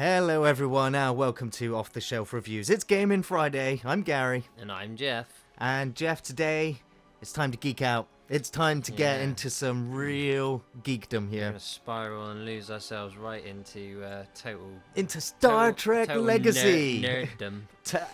Hello everyone and welcome to Off the Shelf Reviews. It's Gaming Friday. I'm Gary. And I'm Geoff. And Geoff, today it's time to geek out. It's time to get into some real geekdom here. We're gonna spiral and lose ourselves right into Into Star Trek Legacy. Nerddom.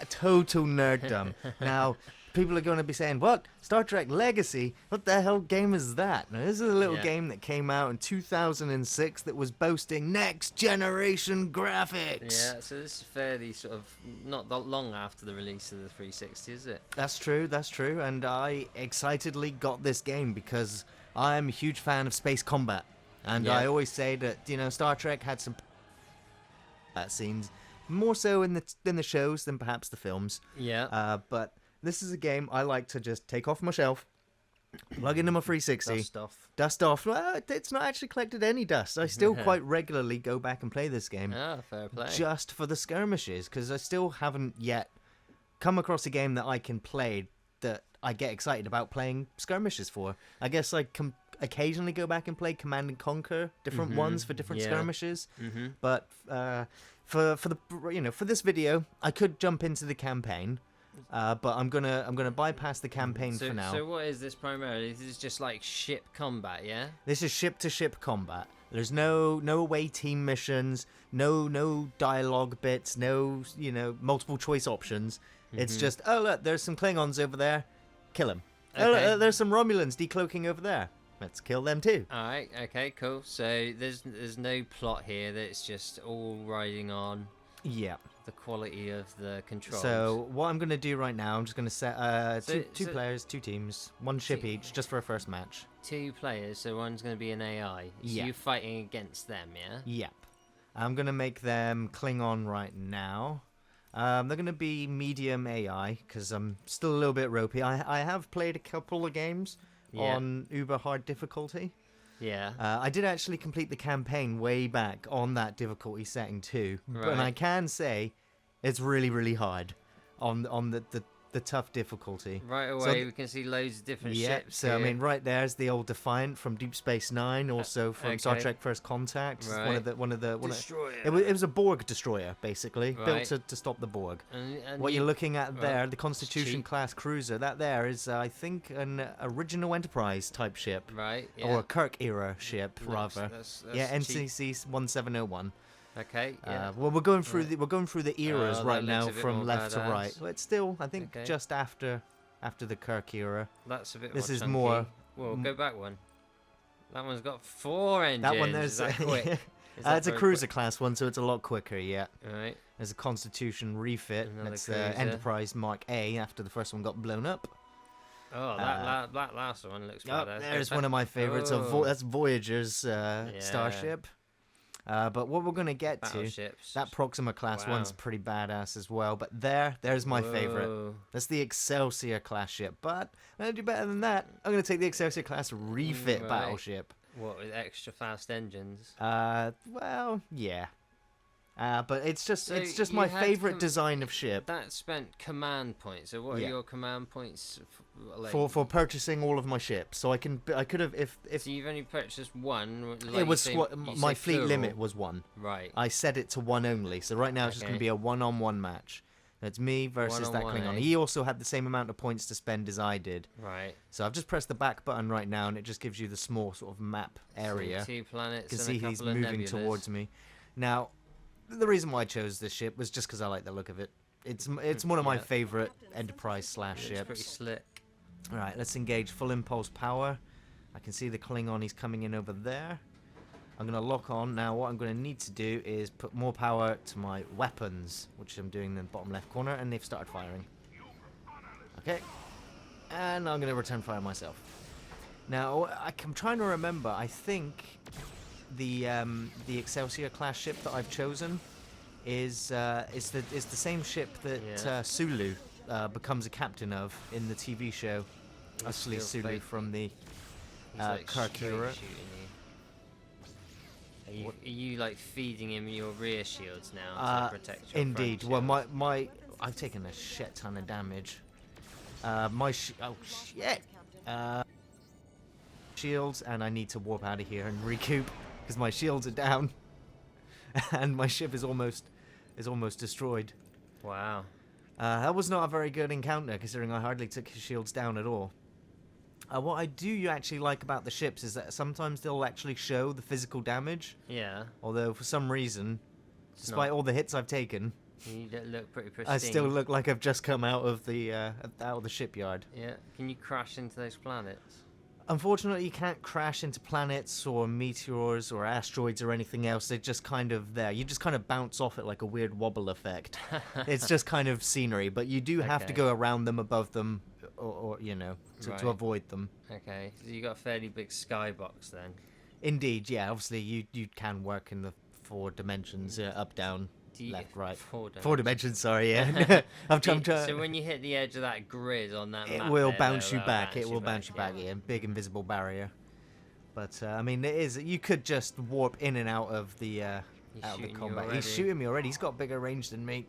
Total nerddom. Now, people are going to be saying, what? Star Trek Legacy? What the hell game is that? Now, this is a little game that came out in 2006 that was boasting next generation graphics. Yeah, so this is fairly sort of not that long after the release of the 360, is it? That's true, and I excitedly got this game because I'm a huge fan of space combat. And I always say that, you know, Star Trek had some scenes, more so in the shows than perhaps the films. Yeah. But this is a game I like to just take off my shelf, plug into my 360, dust off. Well, it's not actually collected any dust. I still quite regularly go back and play this game. Oh, fair play. Just for the skirmishes, because I still haven't yet come across a game that I can play that I get excited about playing skirmishes for. I guess I can occasionally go back and play Command and Conquer different ones for different skirmishes. But for this video, I could jump into the campaign. But I'm gonna bypass the campaign for now. So what is this primarily? This is just like ship combat, yeah? This is ship-to-ship combat. There's no away team missions, no dialogue bits, no multiple choice options. It's just, oh look, there's some Klingons over there, kill them. Okay. Oh look, there's some Romulans decloaking over there. Let's kill them too. All right, okay, cool. So there's no plot here. That's just all riding on. Yeah. The quality of the controls. So what I'm going to do right now, I'm just going to set two players, two teams, one ship each, just for a first match. 2 players, so one's going to be an AI. So you're fighting against them, yeah? Yep. I'm going to make them Klingon right now. They're going to be medium AI, because I'm still a little bit ropey. I have played a couple of games on uber hard difficulty. Yeah. I did actually complete the campaign way back on that difficulty setting too. Right. And I can say it's really, really hard on the tough difficulty. Right away, we can see loads of different ships. So, here. I mean, right there's the old Defiant from Deep Space Nine, also from Star Trek First Contact. Right. One of the destroyer. It was a Borg destroyer, basically, built to stop the Borg. And what you're looking at there, the Constitution class cruiser, that there is, I think, an original Enterprise type ship. Right. Yeah. Or a Kirk era ship, rather. That's NCC 1701. Okay. Yeah. Well, we're going through the eras right now from left to badass. right. Well, it's still, I think, just after the Kirk era. That's a bit. This more is chunky. more. Well, go back one. That one's got 4 engines. That one there's. Is that quick? It's a cruiser class one, so it's a lot quicker. Yeah. All right. There's a Constitution refit. That's cruiser. Enterprise Mark A after the first one got blown up. Oh, that last one looks badass. There's one of my favorites. That's Voyager's starship. But what we're going to get to, that Proxima class one's pretty badass as well. But there's my favorite. That's the Excelsior class ship. But I'm going to do better than that. I'm going to take the Excelsior class refit battleship. What, with extra fast engines? Well, yeah. But it's just my favorite design of ship. That spent command points. So what are your command points for purchasing all of my ships? So I could have if so you've only purchased one. Like it was my fleet limit was 1. Right. I set it to 1 only. So right now it's just going to be a 1-on-1 match. It's me versus that Klingon. He also had the same amount of points to spend as I did. Right. So I've just pressed the back button right now, and it just gives you the small sort of map area. So 2 planets. You can and see a he's couple of moving nebulas. towards me. Now, the reason why I chose this ship was just because I like the look of it. It's one of my favorite Enterprise ships. It's pretty slick. All right, let's engage full impulse power. I can see the Klingon. He's coming in over there. I'm going to lock on. Now, what I'm going to need to do is put more power to my weapons, which I'm doing in the bottom left corner, and they've started firing. Okay. And I'm going to return fire myself. Now, I'm trying to remember. I think the Excelsior class ship that I've chosen is the same ship that Sulu becomes a captain of in the TV show. Actually, Sulu from the Kirk era. Are you like feeding him your rear shields now to protect your indeed. front Well, shields? I've taken a shit ton of damage. Shields, and I need to warp out of here and recoup because my shields are down. and my ship is almost destroyed. Wow. That was not a very good encounter, considering I hardly took his shields down at all. What I do actually like about the ships is that sometimes they'll actually show the physical damage. Yeah. Although for some reason, despite all the hits I've taken, you look pretty pristine. I still look like I've just come out of the shipyard. Yeah. Can you crash into those planets? Unfortunately, you can't crash into planets or meteors or asteroids or anything else. They're just kind of there. You just kind of bounce off it like a weird wobble effect. It's just kind of scenery, but you do have to go around them, above them, or to avoid them. Okay, so you got a fairly big skybox then. Indeed, yeah. Obviously, you can work in the 4 dimensions, up, down, left, right. 4 dimensions, sorry, yeah. So when you hit the edge of that grid on that map, it will bounce you back. It will bounce you back, yeah. Big invisible barrier. But, I mean, it is. You could just warp in and out of the combat. He's shooting me already. He's got bigger range than me.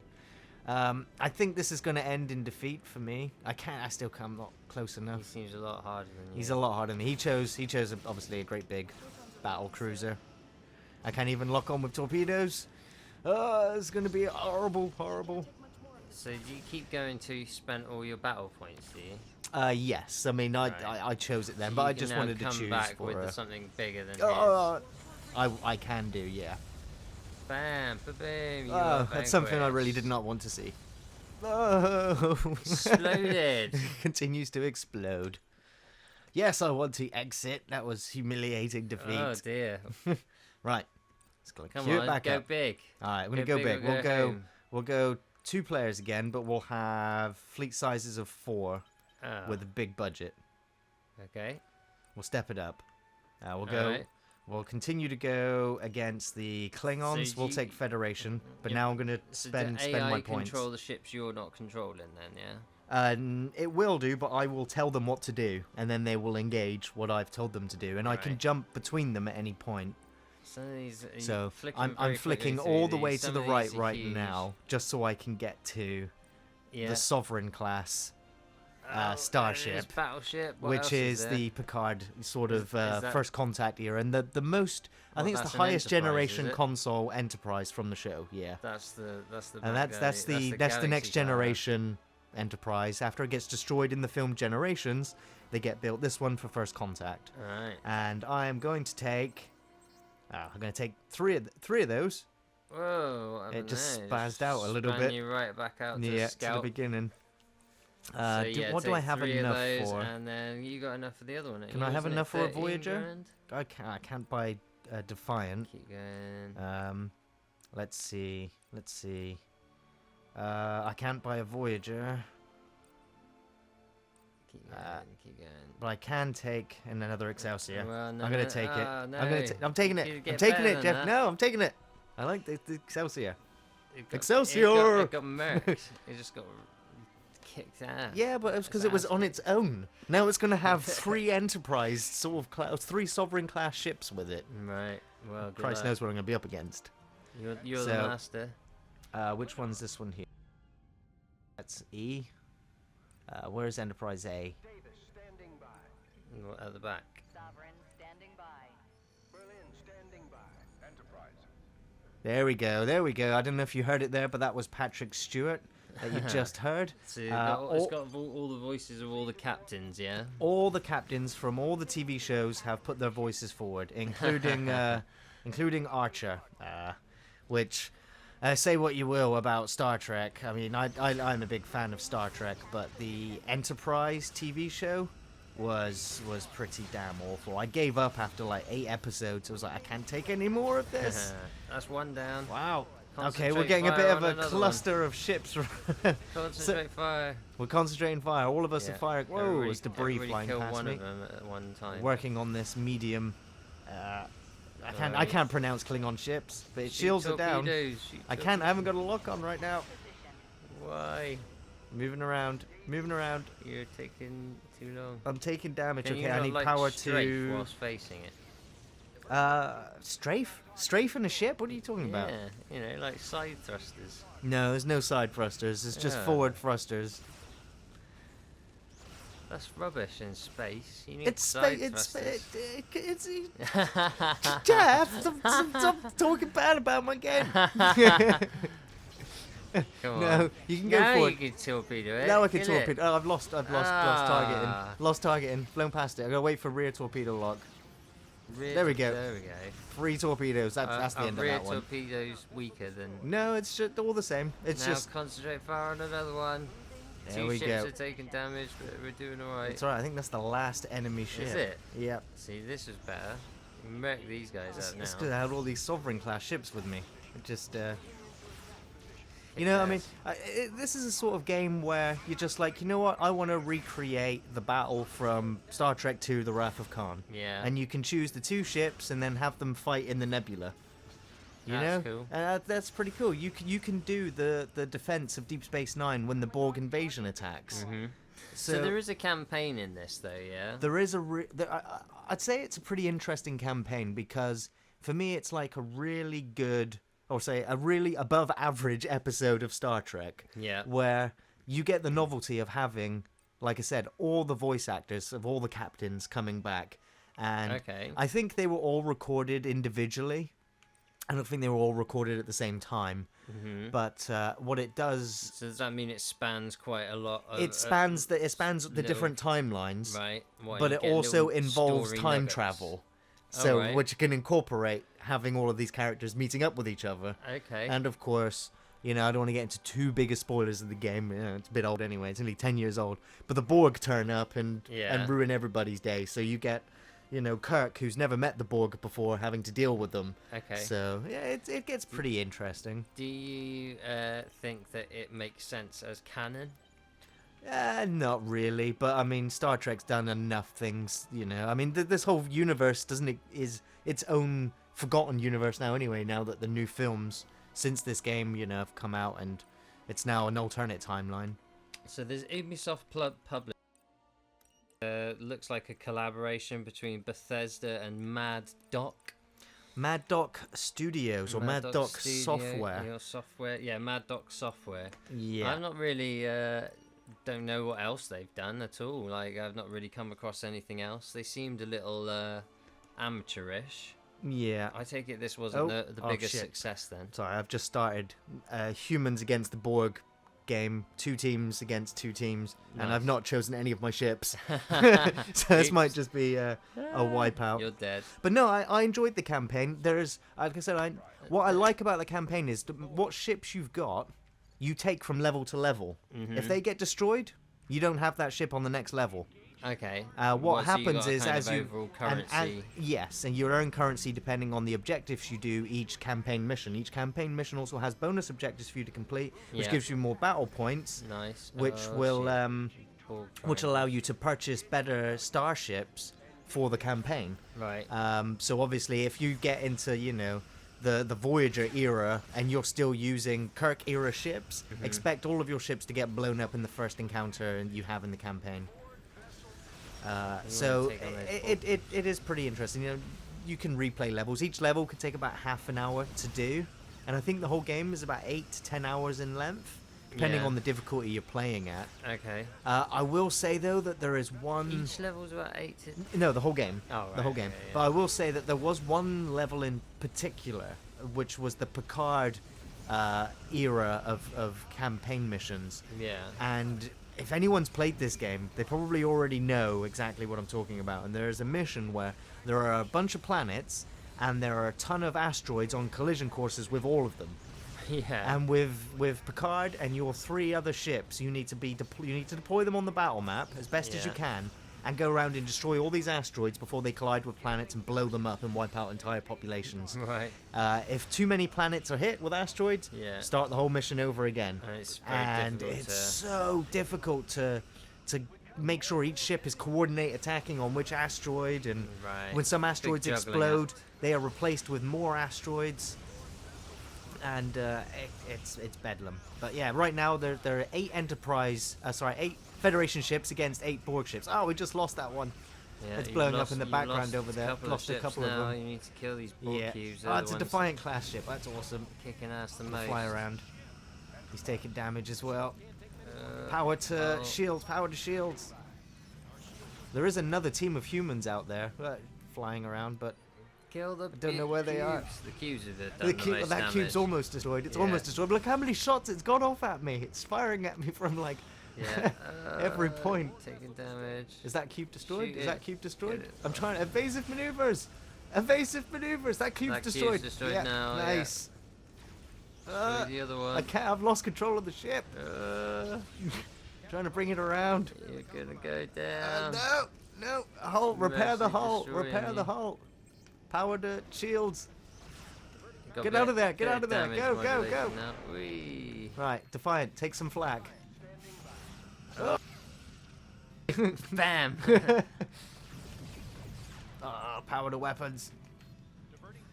I think this is going to end in defeat for me. I still come not close enough. He seems a lot harder than you. He's a lot harder than me. He chose obviously a great big battle cruiser. I can't even lock on with torpedoes. It's going to be horrible. So do you keep going till you spent all your battle points, do you? Yes. I mean, I chose it then, but I just wanted to choose come back for with something bigger than his. I can do, yeah. Bam, ba-boom. That's something I really did not want to see. Exploded. Continues to explode. Yes, I want to exit. That was humiliating defeat. Oh dear. Right. Come on, back go up. big. All right, we're gonna go big. We'll go 2 players again, but we'll have fleet sizes of 4 with a big budget. Okay. We'll step it up. We'll go. Right. We'll continue to go against the Klingons. So we'll take Federation, but now I'm gonna spend my points. Control the ships you're not controlling, then, yeah. It will do, but I will tell them what to do, and then they will engage what I've told them to do, and I can jump between them at any point. So I'm flicking all the way to the right now, just so I can get to the Sovereign class starship, battleship, which is the Picard sort of first contact era, and the most. I think it's the highest generation console Enterprise from the show. Yeah, that's the and that's the next generation Enterprise. After it gets destroyed in the film Generations, they get built. This one for first contact. All right. And I am going to take. I'm going to take three of those. Whoa! It just spazzed out a little bit. You right back out to to the beginning. What do I have enough enough for? And then you got enough for the other one. Can I have enough for a Voyager? I can't buy Defiant. Keep going. Let's see. I can't buy a Voyager. Keep going. But I can take another Excelsior. Well, no, I'm gonna take it. No. I'm taking it. I'm taking it, Jeff. That. No, I'm taking it. I like the Excelsior. Excelsior! It got murked. It just got kicked out. Yeah, but it was because it was on its own. Now it's gonna have 3 Enterprise sort of 3 Sovereign class ships with it. Right. Well, Christ knows what I'm gonna be up against. You're the master. Which one's this one here? That's E. Where's Enterprise A? At the back. Sovereign standing by. Berlin standing by. Enterprise. There we go. I don't know if you heard it there, but that was Patrick Stewart that you just heard. So it's got all the voices of all the captains, yeah? All the captains from all the TV shows have put their voices forward, including including Archer, which... say what you will about Star Trek. I mean, I'm a big fan of Star Trek, but the Enterprise TV show was pretty damn awful. I gave up after like 8 episodes. I was like, I can't take any more of this. That's one down. Wow. Okay, we're getting a bit of a cluster of ships. Concentrate fire. We're concentrating fire. All of us are firing. Whoa, there's debris flying kill past one me. Of them at one time. Working on this medium. I can't pronounce Klingon ships, but it shields are down. I haven't got a lock on right now. Why? Moving around. You're taking too long. I'm taking damage. Can okay, I need power to. Whilst facing it. Strafe? Strafe in a ship? What are you talking about? Yeah, like side thrusters. No, there's no side thrusters. It's just forward thrusters. That's rubbish in space. You need It's side space. thrusters. Jeff, stop talking bad about my game. Come No, on. you can go Now for you it. can torpedo it. Now I can kill it. torpedo. Oh, I've lost targeting. Lost targeting. Flown past it. I gotta wait for rear torpedo lock. There we go. There we go. 3 torpedoes. That's the end of that one. Rear torpedoes weaker than. No, it's just all the same. It's now just. concentrate fire on another one. There 2 we ships go. are taking damage, but we're doing alright. It's alright. I think that's the last enemy ship. Is it? Yep. See, this is better. Wreck these guys out It's now. because I had all these sovereign class ships with me. It just. You know, I mean, this is a sort of game where you're just like, you know what? I want to recreate the battle from Star Trek II: The Wrath of Khan. Yeah. And you can choose the 2 ships and then have them fight in the nebula. You That's know, cool. that's pretty cool. You can do the defense of Deep Space Nine when the Borg invasion attacks. Mm-hmm. So there is a campaign in this, though, yeah. There is I'd say it's a pretty interesting campaign because for me it's like a really good, or say a really above average episode of Star Trek. Yeah. Where you get the novelty of having, like I said, all the voice actors of all the captains coming back, and Okay. I think they were all recorded individually. I don't think they were all recorded at the same time, but what it does, So does that mean it spans quite a lot? Of, it spans the little- different timelines, right. What, but you it get also little involves story time nuggets. travel, Oh, so right. which can incorporate having all of these characters meeting up with each other, Okay. and of course, you know, I don't want to get into too big of spoilers of the game. You know, it's a bit old anyway; it's only 10 years old. But the Borg turn up and Yeah. ruin everybody's day. So you get, you know, Kirk, who's never met the Borg before, having to deal with them. Okay. So yeah, it gets pretty interesting. Do you think that it makes sense as canon? Not really, but I mean, Star Trek's done enough things, you know. I mean, this whole universe is its own forgotten universe now anyway, now that the new films since this game, you know, have come out, and it's now an alternate timeline. So there's Ubisoft published. Looks like a collaboration between Bethesda and Mad Doc. Mad Doc Studios, or Mad Doc Software. Yeah, Mad Doc Software. Yeah. I'm not really don't know what else they've done at all. Like, I've not really come across anything else. They seemed a little amateurish. Yeah. I take it this wasn't the biggest shit. success then. Sorry, I've just started Humans Against the Borg game, 2 teams against 2 teams, and I've not chosen any of my ships. So this might just be a wipeout. You're dead. But no, I enjoyed the campaign. There's, like I said, what I like about the campaign is what ships you've got, you take from level to level. If they get destroyed, you don't have that ship on the next level. Okay. What so you happens got a is kind as of you overall currency. yes, and you earn currency depending on the objectives you do each campaign mission. Each campaign mission also has bonus objectives for you to complete, which Yeah. gives you more battle points, Nice. which Oh, will shit. which allow you to purchase better starships for the campaign. Right. So obviously, if you get into, you know, the Voyager era and you're still using Kirk era ships, expect all of your ships to get blown up in the first encounter you have in the campaign. So take on those it is pretty interesting. You know, you can replay levels. Each level could take about half an hour to do, and I think the whole game is about 8 to 10 hours in length, depending Yeah. on the difficulty you're playing at. Okay. I will say though that there is one. Each level's about 8 to... No, the whole game. Oh, right, the whole game. yeah, yeah. But I will say that there was one level in particular, which was the Picard era of campaign missions. Yeah. And if anyone's played this game, they probably already know exactly what I'm talking about. And there is a mission where there are a bunch of planets, and there are a ton of asteroids on collision courses with all of them. Yeah. And with Picard and your 3 other ships, you need to deploy them on the battle map as best as you Yeah. can, and go around and destroy all these asteroids before they collide with planets and blow them up and wipe out entire populations. Right. If too many planets are hit with asteroids, Yeah. start the whole mission over again. And it's very And difficult it's to... so difficult to make sure each ship is coordinate attacking on which asteroid, and Right. when some Big asteroids juggling explode, act. they are replaced with more asteroids. And it's bedlam. But yeah, right now there are 8 8 Federation ships against 8 Borg ships. Oh, we just lost that one. Yeah, It's you've blowing up lost- in the you've background lost over there. Lost a ships couple of now. them. You need to kill these Borg Yeah. cubes. Oh, They're it's the a ones Defiant class ship. That's awesome. kicking ass the The most. fly around. He's taking damage as well. Uh, Power to oh. shields. Power to shields. There is another team of humans out there flying around, but Kill the I don't know where they are. The cubes have done the most that damage. cube's almost destroyed. It's Yeah. almost destroyed. But look how many shots it's gone off at me. It's firing at me from like Yeah. every point. Taking damage. Is that cube destroyed? Shoot Is it. that cube destroyed? Get it. I'm trying evasive maneuvers. Evasive maneuvers. That cube's That cube's destroyed. destroyed yeah, now, yeah. nice. The other one. I can't. I've lost control of the ship. Trying to bring it around. You're gonna go down. No. Hull. Repair the actually hull. destroying Repair the you. hull. Power the shields. Got Get bit- out of there, get bit out of there, damage go, go, go. modulation now. Whee. Right, Defiant, take some flak. Bam. Power the weapons.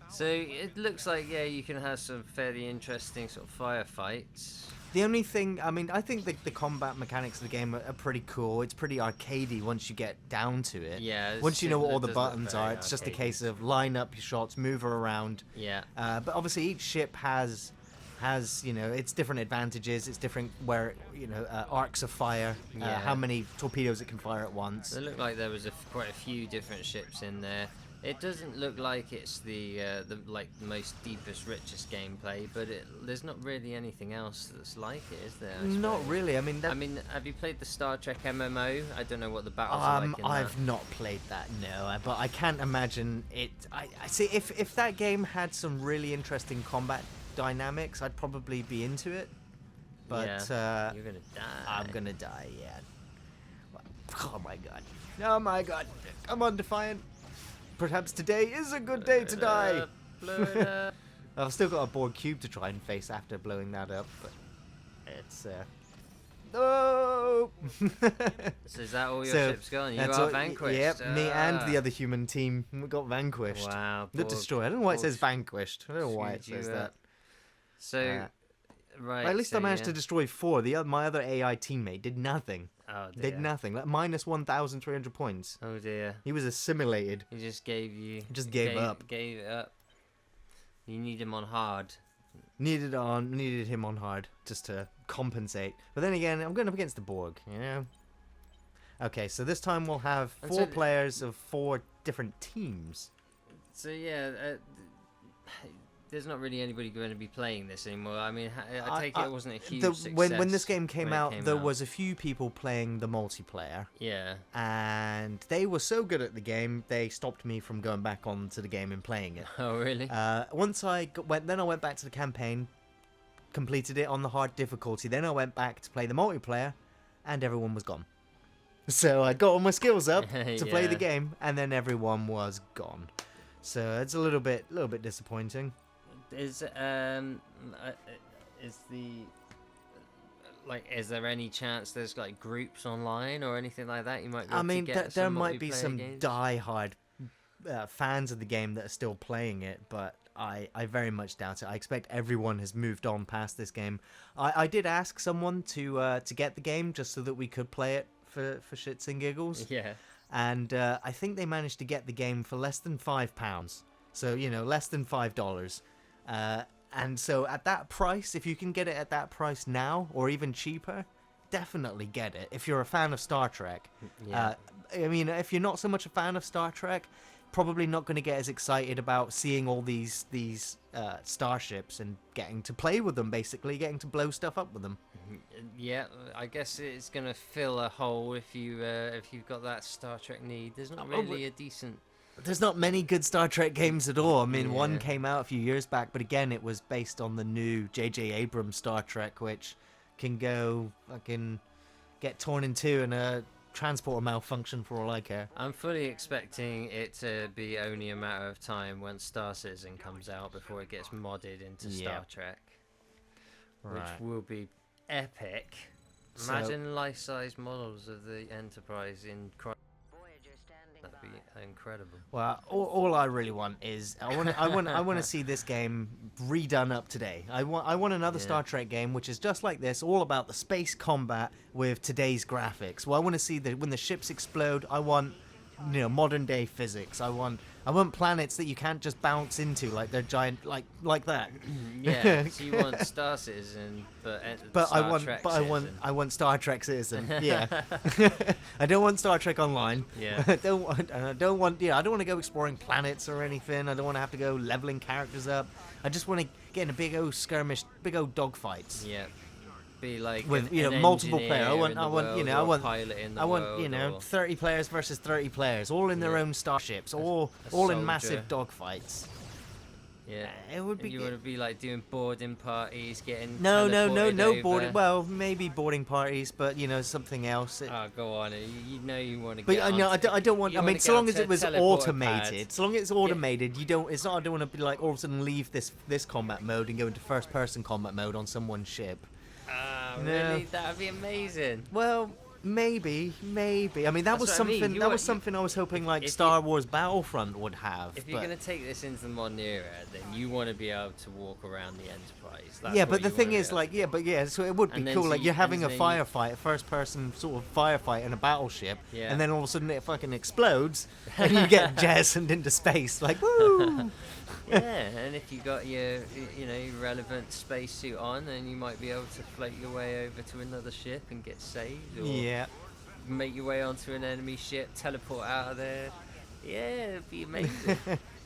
So it looks like you can have some fairly interesting sort of firefights. The only thing, I mean, I think the combat mechanics of the game are pretty cool. It's pretty arcadey once you get down to it. Yeah. Once you know what all the does look buttons very are, it's just a arcadey. case of line up your shots, move her around. Yeah. But obviously each ship has its different advantages. It's different where arcs of fire, Yeah. how many torpedoes it can fire at once. It looked like there was quite a few different ships in there. It doesn't look like it's the most deepest, richest gameplay, but there's not really anything else that's like it, is there? I Not suppose? really. I mean, have you played the Star Trek MMO? I don't know what the battles are like in I've that. not played that, no, but I can't imagine it. I see if that game had some really interesting combat dynamics, I'd probably be into it. But You're gonna die. I'm gonna die. Yeah. Oh my god. Oh my god. Come on, Defiant. Perhaps today is a good day to die. Blow it up. I've still got a board cube to try and face after blowing that up, but it's no. So is that all your So, ships gone? You that's are all- vanquished. Yep, me and the Ah. other human team got vanquished. Wow. Not poor- destroyed. I don't know why it poor says vanquished. I don't know why it screwed says you that. up. So, right. Well, at least so I managed yeah. to destroy 4. My other AI teammate did nothing. Oh dear. Did nothing. Like minus 1,300 points. Oh dear. He was assimilated. He just gave you. Just gave up. Gave it up. You need him on hard. Needed him on hard just to compensate. But then again, I'm going up against the Borg, you know? Okay, so this time we'll have And 4 so- players of 4 different teams. So yeah, there's not really anybody going to be playing this anymore. I mean, I take it wasn't a huge success. When this game came when it out, came there out. was a few people playing the multiplayer. Yeah. And they were so good at the game, they stopped me from going back onto the game and playing it. Oh really? Once I went back to the campaign, completed it on the hard difficulty. Then I went back to play the multiplayer, and everyone was gone. So I got all my skills up to play the Yeah. game, and then everyone was gone. So it's a little bit disappointing. Is is there any chance there's like groups online or anything like that? You might. Be able I mean, to get there some might be multiplayer some games? die-hard fans of the game that are still playing it, but I very much doubt it. I expect everyone has moved on past this game. I did ask someone to get the game just so that we could play it for shits and giggles. Yeah. And I think they managed to get the game for less than £5. So, less than $5. And so at that price, if you can get it at that price now, or even cheaper, definitely get it. If you're a fan of Star Trek. Yeah. I mean, if you're not so much a fan of Star Trek, probably not going to get as excited about seeing all these starships and getting to play with them, basically, getting to blow stuff up with them. Yeah, I guess it's gonna fill a hole if you've got that Star Trek need. There's not really a decent. There's not many good Star Trek games at all. I mean, one Yeah. came out a few years back, but again, it was based on the new J.J. Abrams Star Trek, which can get torn in two and a transporter malfunction for all I care. I'm fully expecting it to be only a matter of time when Star Citizen comes out before it gets modded into Yeah. Star Trek, Right. which will be epic. So- Imagine life-size models of the Enterprise in. That'd be incredible. Well, all I really want is I want to see this game redone up today. I want another Yeah. Star Trek game which is just like this, all about the space combat with today's graphics. Well, I want to see that when the ships explode, I want modern day physics. I want planets that you can't just bounce into, like they're giant, like that. Yeah, so you want Star Citizen, but Star Trek Citizen. I want Star Trek Citizen. Yeah. I don't want Star Trek Online. Yeah. I don't want I don't want to go exploring planets or anything. I don't want to have to go leveling characters up. I just want to get in a big old skirmish, big old dogfights. Yeah. Be like With an multiple engineer player. I want in the world, or a pilot in the I want world, or 30 players versus 30 players, all in their own starships, all in soldier. massive dogfights. Yeah, It would be. you want to be like doing boarding parties, getting No teleported over. boarding. Well, maybe boarding parties, but something else. Oh, go on. You know you want to But get. I don't want. you I wanna mean, get so long onto as it a was teleport automated. pad. So long as it's automated, you don't. It's not. I don't want to be like all of a sudden leave this combat mode and go into first person combat mode on someone's ship. Ah, No. really? That would be amazing. Well, maybe. I mean, that That's was what I mean. something. You That want- was something I was hoping like if Star Wars Battlefront would have. If you're but- going to take this into the modern era, then you want to be able to walk around the Enterprise. That's yeah, what but the you thing wanna is, be like, able so it would be And then cool. so Like, you- you're having a and then you- firefight, a first-person sort of firefight in a battleship, Yeah. and then all of a sudden it fucking explodes, and you get jettisoned into space. Like, woo! Yeah, and if you got your your relevant spacesuit on, then you might be able to float your way over to another ship and get saved, or Yeah. make your way onto an enemy ship, teleport out of there. Yeah, it'd be amazing.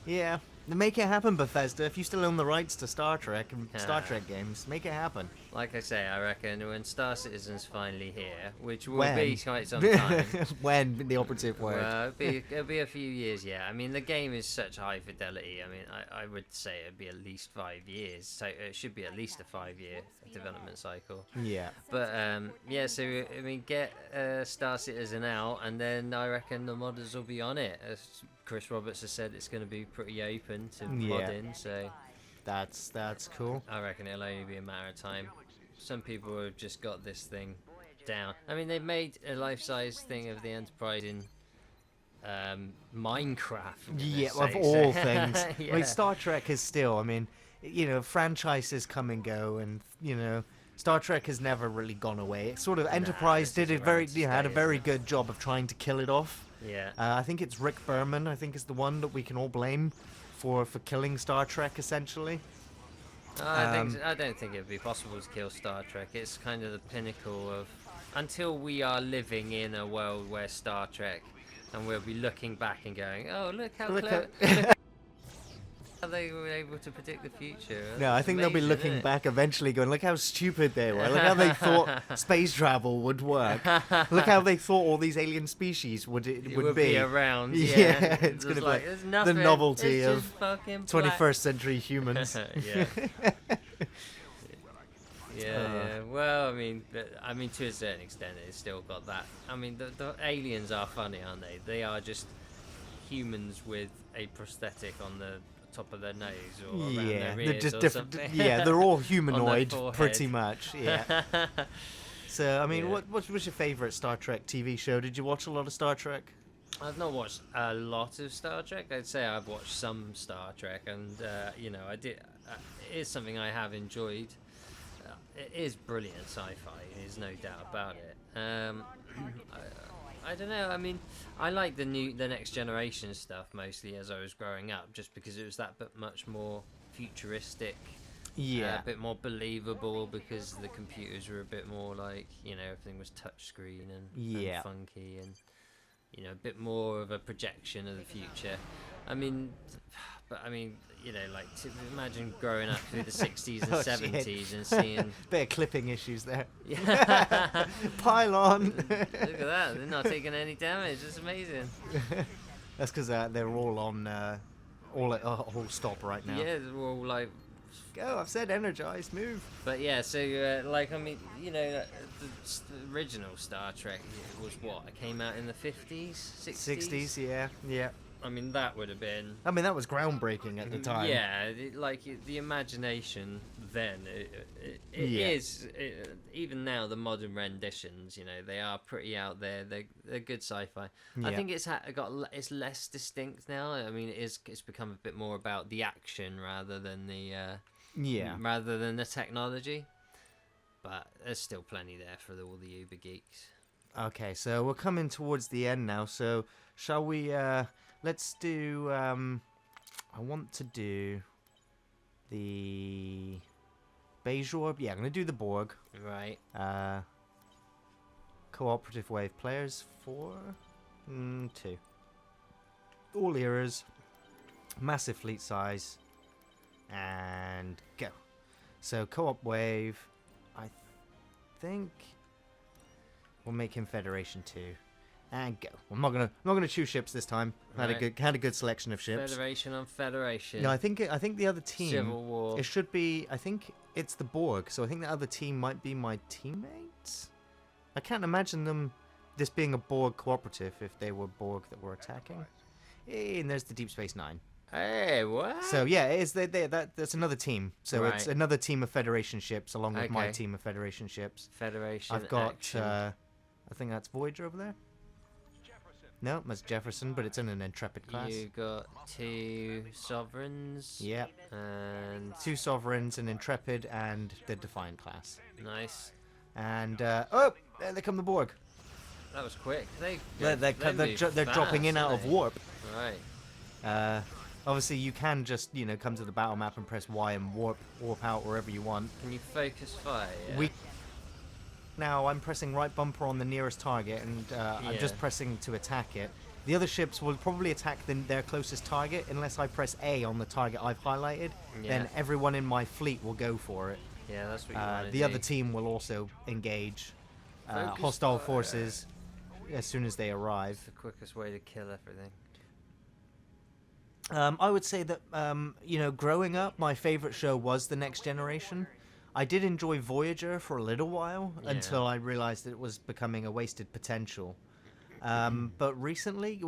Yeah. Make it happen, Bethesda. If you still own the rights to Star Trek and Star Ah. Trek games, make it happen. Like I say, I reckon when Star Citizen's finally here, which will When? be quite some time. When, the operative word. Well, it'll be a few years, yeah. I mean, the game is such high fidelity. I mean, I would say it'd be at least 5 years. So it should be at least a 5-year development cycle. Yeah. But yeah, so I mean, get Star Citizen out, and then I reckon the modders will be on it. As Chris Roberts has said, it's going to be pretty open to Yeah. modding, so That's cool. I reckon it'll only be a matter of time. Some people have just got this thing down. I mean, they've made a life-size thing of the Enterprise in Minecraft. for goodness Yeah, of sakes. all things. I Yeah. mean, Star Trek is still, I mean, franchises come and go, and, Star Trek has never really gone away. It's sort of, Enterprise it's did a around very, to had a stay, very isn't good job of trying to kill it off. Yeah. I think it's Rick Berman, I think is the one that we can all blame for killing Star Trek, essentially. I don't think it'd be possible to kill Star Trek. It's kind of the pinnacle of, until we are living in a world where Star Trek, and we'll be looking back and going, oh, look how Look clever. at- How they were able to predict the future. No, I think they'll be Amazing, looking isn't it? back eventually going, look how stupid they were. Look how they thought space travel would work. Look how they thought all these alien species would It would be. around. Yeah, Yeah, it's gonna be like there's the nothing, novelty it's of just fucking 21st century humans. black. Yeah. Well, I mean, to a certain extent, it's still got that. I mean, the aliens are funny, aren't they? They are just humans with a prosthetic on the top of their nose or around Yeah, their they're ears just or different. something. Yeah, they're all humanoid, forehead. pretty much. Yeah. So, I mean, Yeah. what was your favorite Star Trek TV show? Did you watch a lot of Star Trek? I've not watched a lot of Star Trek. I'd say I've watched some Star Trek, and I did. It is something I have enjoyed. It is brilliant sci-fi. There's no doubt about it. I don't know. I mean, I like the next generation stuff mostly as I was growing up, just because it was that bit much more futuristic. Yeah. A bit more believable because the computers were a bit more like, everything was touchscreen and funky and, a bit more of a projection of the future. I mean, like, to imagine growing up through the 60s and Oh, shit. 70s and seeing... Bit of clipping issues there. Yeah. Pylon. Look at that, they're not taking any damage, it's amazing. That's because they're all on all at a whole stop right now. Yeah, they're all like... Go, I've said energize, move. But yeah, so the original Star Trek was what? It came out in the 50s? 60s? Yeah. I mean, that would have been... I mean, that was groundbreaking at the time. Yeah, the imagination then, it is, even now, the modern renditions, they are pretty out there. They're good sci-fi. I Yeah. think it's less distinct now. I mean, it's become a bit more about the action rather than the technology. But there's still plenty there for all the uber geeks. Okay, so we're coming towards the end now. So shall we? Let's do. I want to do the beige orb. Yeah, I'm gonna do the Borg. Right. Cooperative wave players 4, 2. All eras, massive fleet size, and go. So co-op wave, I think we'll make him Federation 2, and go. I'm not gonna choose ships this time. Right. Had a good selection of ships. Federation on Federation. No, I think the other team. Civil War. It should be. I think it's the Borg. So I think the other team might be my teammates. I can't imagine this being a Borg cooperative if they were Borg that were attacking. Hey, and there's the Deep Space Nine. Hey, what? So yeah, it is that's another team. So Right. it's another team of Federation ships along with my Okay. team of Federation ships. Federation. I've got. action. I think that's Voyager over there. Jefferson. No, that's Jefferson, but it's in an Intrepid class. You got 2 sovereigns. Yep. And 2 Sovereigns, an Intrepid, and the Defiant class. nice. And oh, there they come the Borg. That was quick. They're dropping in out of warp. Right. Obviously, you can just come to the battle map and press Y and warp out wherever you want. Can you focus fire? Yeah. Now I'm pressing right bumper on the nearest target, and I'm just Yeah. pressing to attack it. The other ships will probably attack their closest target unless I press A on the target I've highlighted. Yeah. Then everyone in my fleet will go for it. Yeah, that's what you want to The do. other team will also engage Focus hostile fire. forces as soon as they arrive. It's the quickest way to kill everything. I would say that, growing up, my favorite show was The Next Generation. I did enjoy Voyager for a little while until I realized that it was becoming a wasted potential. But recently,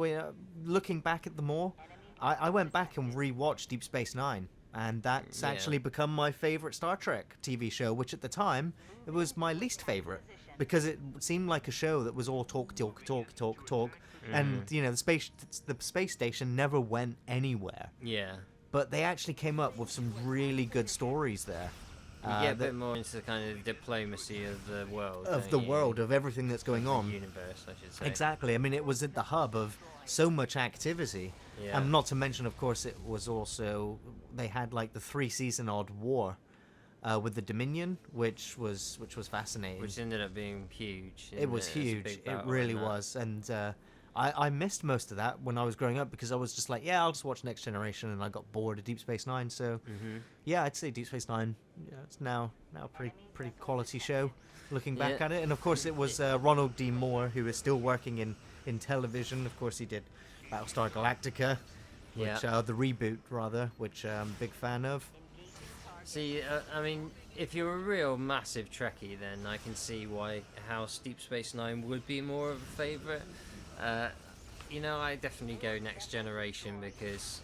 looking back at them all, I went back and rewatched Deep Space Nine. And that's actually become my favorite Star Trek TV show, which at the time, it was my least favorite. Because it seemed like a show that was all talk. And, the space station never went anywhere. Yeah. But they actually came up with some really good stories there. You get a bit more into the kind of diplomacy of the world. Of don't the you? world, of everything that's going The on. universe, I should say. Exactly. I mean, it was at the hub of so much activity. Yeah. And not to mention, of course, it was also... They had, like, the 3-season-odd war with the Dominion, which was fascinating. Which ended up being huge. It was It's a huge. big It battle really in that. was. And I missed most of that when I was growing up because I was just like, yeah, I'll just watch Next Generation, and I got bored of Deep Space Nine. So, yeah, I'd say Deep Space Nine. Yeah, it's now a pretty quality show. Looking back Yeah. at it, and of course it was Ronald D. Moore who is still working in television. Of course, he did Battlestar Galactica, which the reboot rather, which I'm a big fan of. See, I mean, if you're a real massive Trekkie, then I can see how Deep Space Nine would be more of a favourite. I definitely go Next Generation because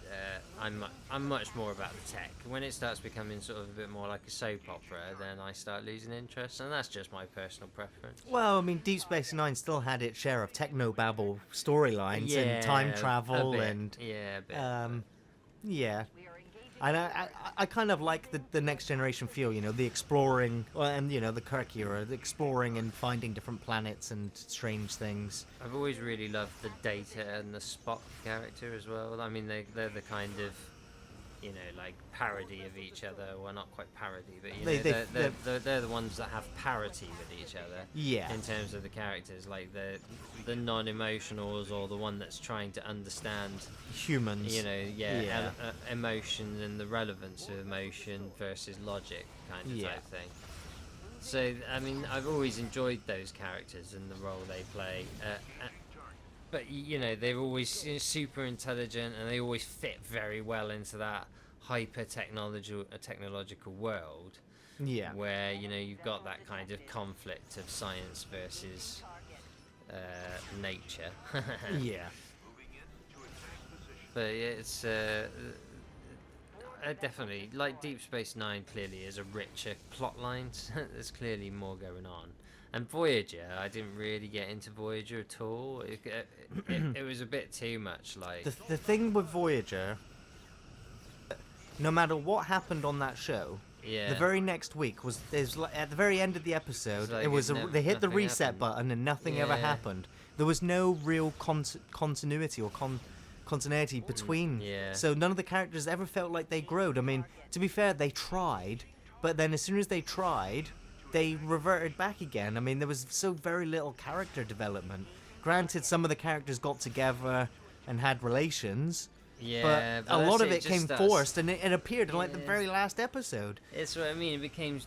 I'm much more about the tech. When it starts becoming sort of a bit more like a soap opera, then I start losing interest, and that's just my personal preference. Well, I mean, Deep Space Nine still had its share of technobabble storylines and time travel a bit. and Yeah, a bit. yeah. And I kind of like the Next Generation feel, the exploring, and the Kirk era, the exploring and finding different planets and strange things. I've always really loved the Data and the Spock character as well. I mean, they're the kind of, like parody of each other. Well, not quite parody, but they're the ones that have parity with each other. Yeah. In terms of the characters, like the non-emotionals, or the one that's trying to understand, Humans. emotion and the relevance of emotion versus logic kind of Yeah. type thing. So, I mean, I've always enjoyed those characters and the role they play. But, they're always super intelligent, and they always fit very well into that technological world. Yeah. Where, you've got that kind of conflict of science versus nature. Yeah. But it's definitely, like, Deep Space Nine clearly is a richer plot line. There's clearly more going on. And Voyager, I didn't really get into Voyager at all. It was a bit too much, like... The thing with Voyager, no matter what happened on that show, Yeah. The very next week was at the very end of the episode. like It was they hit the nothing reset happened. button and nothing ever Yeah. happened. There was no real continuity or continuity between. Yeah. So none of the characters ever felt like they growed. I mean, to be fair, they tried, but then as soon as they tried, they reverted back again. I mean, there was so very little character development. Granted, some of the characters got together and had relations. Yeah, But a lot of it just came starts- forced, and it appeared in like the Yeah. very last episode. It's what I mean. It becomes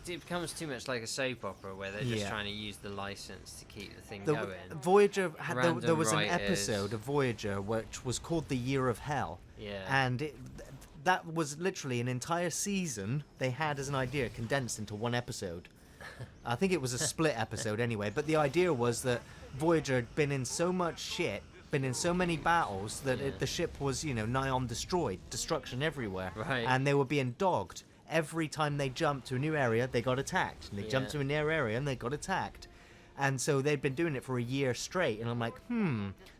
too much like a soap opera where they're just Yeah. trying to use the license to keep the thing The going. Voyager had there Random was an writers. episode of Voyager which was called The Year of Hell, Yeah. and that was literally an entire season they had as an idea condensed into one episode. I think it was a split episode anyway, but the idea was that Voyager had been in so much shit, been in so many battles that Yeah. the ship was, nigh on destroyed, destruction everywhere, Right. and they were being dogged. Every time they jumped to a new area, they got attacked, and they jumped Yeah. to a new area and they got attacked. And so they'd been doing it for a year straight, and I'm like,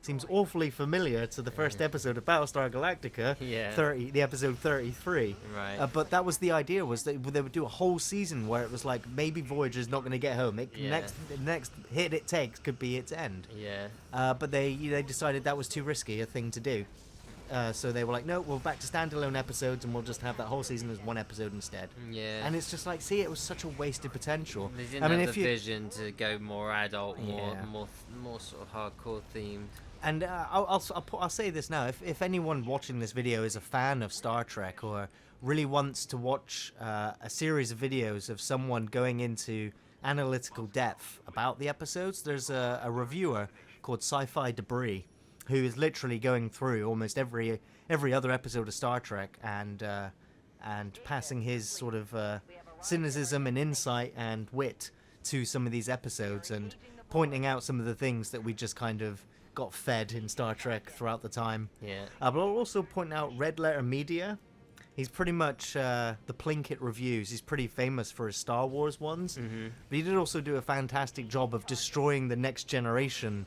seems awfully familiar to the first episode of Battlestar Galactica, Yeah. the episode 33. Right. But that was the idea, was that they would do a whole season where it was like, maybe Voyager's not going to get home. Yeah. Next hit it takes could be its end. Yeah. But they decided that was too risky a thing to do. So they were like, no, we're back to standalone episodes, and we'll just have that whole season as one episode instead. Yeah. And it's just like, see, it was such a wasted potential. They didn't I mean, have if the you vision to go more adult, Yeah. more sort of hardcore themed. and I'll say this now: if anyone watching this video is a fan of Star Trek or really wants to watch a series of videos of someone going into analytical depth about the episodes, there's a reviewer called Sci-Fi Debris who is literally going through almost every other episode of Star Trek and passing his sort of cynicism and insight and wit to some of these episodes and pointing out some of the things that we just kind of got fed in Star Trek throughout the time. Yeah. But I'll also point out Red Letter Media. He's pretty much the Plinkett reviews. He's pretty famous for his Star Wars ones. Mm-hmm. But he did also do a fantastic job of destroying the Next Generation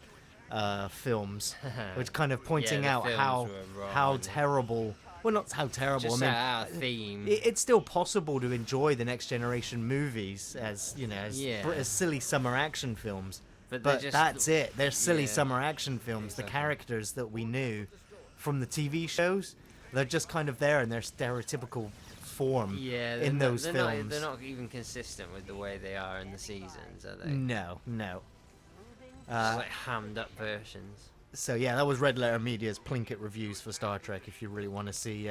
films, which kind of pointing the out films how were wrong, how and- terrible. Well, not how terrible. Just I mean, our theme. it's still possible to enjoy the Next Generation movies as Yeah. as silly summer action films. But But they're just- that's it. They're silly Yeah. summer action films. The Exactly. characters that we knew from the TV shows, they're just kind of there in their stereotypical form Yeah, in those they're films. they're not even consistent with the way they are in the seasons, are they? No. Just like hammed up versions. So yeah, that was Red Letter Media's Plinkett reviews for Star Trek. If you really want to see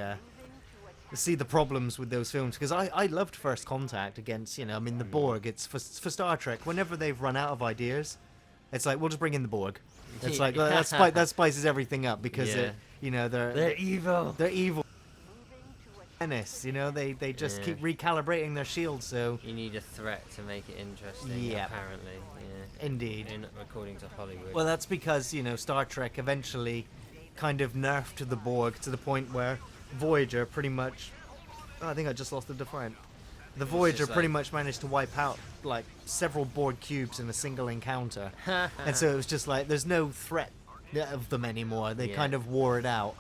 the problems with those films, because I loved First Contact against the Borg. It's for Star Trek. Whenever they've run out of ideas, it's like, we'll just bring in the Borg. It's like that spices everything up because Yeah. they're evil. they're evil. Menace, they just Yeah. keep recalibrating their shields. So You need a threat to make it interesting. Yeah. Apparently. Yeah. indeed. According to Hollywood. Well, that's because Star Trek eventually kind of nerfed the Borg to the point where Voyager pretty much. Oh, I think I just lost the Defiant. The Voyager just pretty like- much managed to wipe out like several Borg cubes in a single encounter, and so it was just like there's no threat of them anymore. They Yeah. kind of wore it out.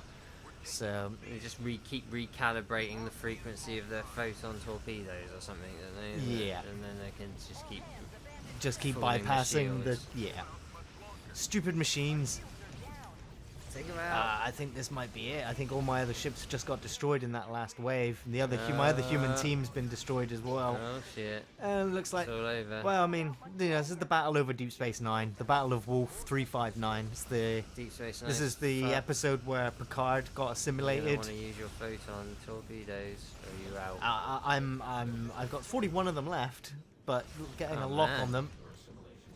So They just keep recalibrating the frequency of their photon torpedoes or something, don't they? Yeah. And then they can just keep keep fooling the bypassing the shields. stupid machines. Take 'em out. I think this might be it. I think all my other ships just got destroyed in that last wave. And my other human team's been destroyed as well. Oh shit. Looks like. It's all over. Well, I mean, this is the battle over Deep Space Nine, the Battle of Wolf 359. It's the. Deep Space Nine. This is the Fuck. episode where Picard got You don't assimilated. want to use your photon torpedoes, or you out. I've got 41 of them left, but getting Oh, a lock man. on them.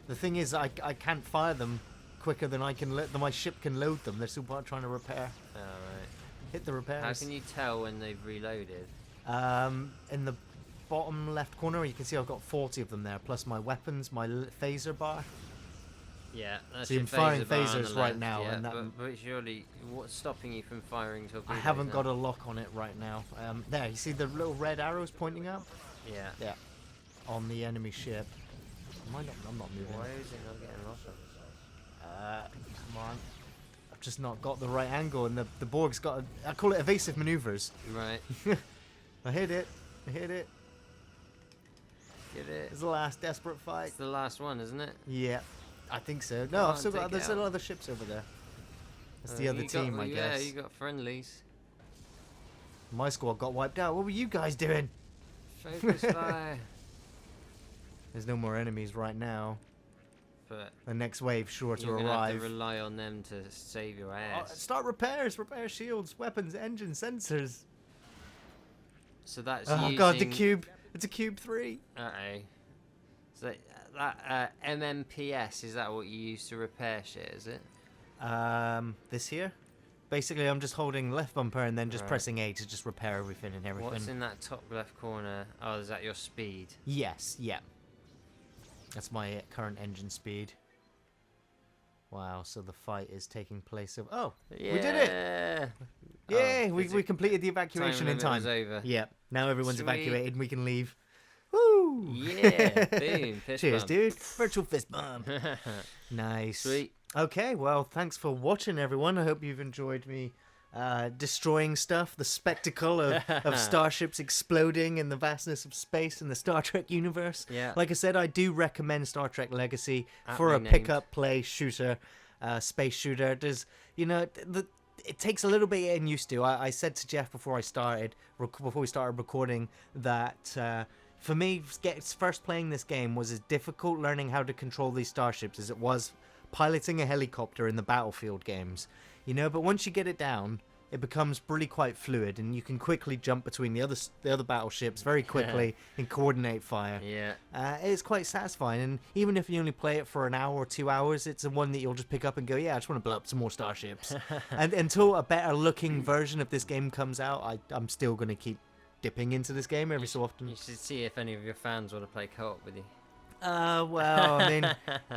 The thing is, I can't fire them quicker than I can my ship can load them. They're still trying to repair. Alright. Hit the repairs. How can you tell when they've reloaded? In the bottom left corner, you can see I've got 40 of them there, plus my weapons, my phaser bar. Yeah, that's So your I'm firing phaser bar on phasers the right left, now, yeah, and that- but surely, what's stopping you from firing torpedoes? I haven't got now? a lock on it right now. There, you see the little red arrows pointing up? Yeah. Yeah. On the enemy ship. I'm not moving. Why is it not getting locked on? Come on. I've just not got the right angle, and the Borg's got I call it evasive maneuvers. Right. I hit it. Get it? It's the last desperate fight. It's the last one, isn't it? Yeah, I think so. Come No, I've on, still got. take There's it still out. other ships over there. That's Oh, the other you got- team, I yeah, guess. you got friendlies. My squad got wiped out. What were you guys doing? Focus fire. There's no more enemies right now. But The next wave sure to you're gonna have arrive. to rely on them to save your Oh, ass. start repairs. Repair shields, weapons, engines, sensors. So that's Oh using... god, the cube. It's a cube 3. Uh-oh. So that MMPS, is that what you use to repair shit, is it? This here. Basically, I'm just holding left bumper and then just Right. pressing A to just repair everything and everything. What's in that top left corner? Oh, is that your speed? Yes, yeah. That's my current engine speed. Wow, so the fight is taking place of... Oh, Yeah. we did it! Yay, we completed the evacuation in time. Was over. Yeah, now everyone's Sweet. evacuated and we can leave. Woo! Yeah, boom, fist Cheers, bump. dude. Virtual fist bump. Nice. Sweet. Okay, well, thanks for watching, everyone. I hope you've enjoyed me destroying stuff, the spectacle of starships exploding in the vastness of space in the Star Trek universe. Yeah. Like I said, I do recommend Star Trek Legacy for a Aptly named. pick-up play shooter, space shooter. There's, it takes a little bit getting used to. I said to Geoff before we started recording that for me, first playing this game was as difficult learning how to control these starships as it was piloting a helicopter in the Battlefield games. But once you get it down, it becomes really quite fluid, and you can quickly jump between the other battleships very quickly and coordinate fire. Yeah. It's quite satisfying, and even if you only play it for an hour or 2 hours, it's one that you'll just pick up and go, yeah, I just want to blow up some more starships. And until a better looking version of this game comes out, I'm still going to keep dipping into this game every so often. You should see if any of your fans want to play co-op with you. Well, I mean,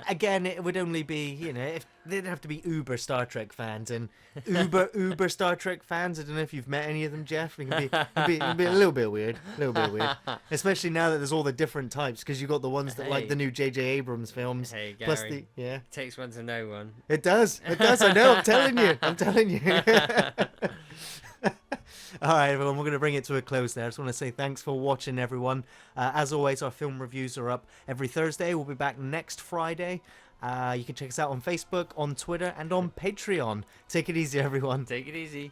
again, it would only be, if they'd have to be uber Star Trek fans, and uber Star Trek fans. I don't know if you've met any of them, Geoff. It can be a little bit weird, especially now that there's all the different types, because you got the ones that like the new J.J. Abrams films. Hey, Gary. Plus the It takes one to know one. It does. I know. I'm telling you. All right, everyone, we're going to bring it to a close there. I just want to say thanks for watching, everyone. As always, our film reviews are up every Thursday. We'll be back next Friday. You can check us out on Facebook, on Twitter, and on Patreon. Take it easy, everyone. Take it easy.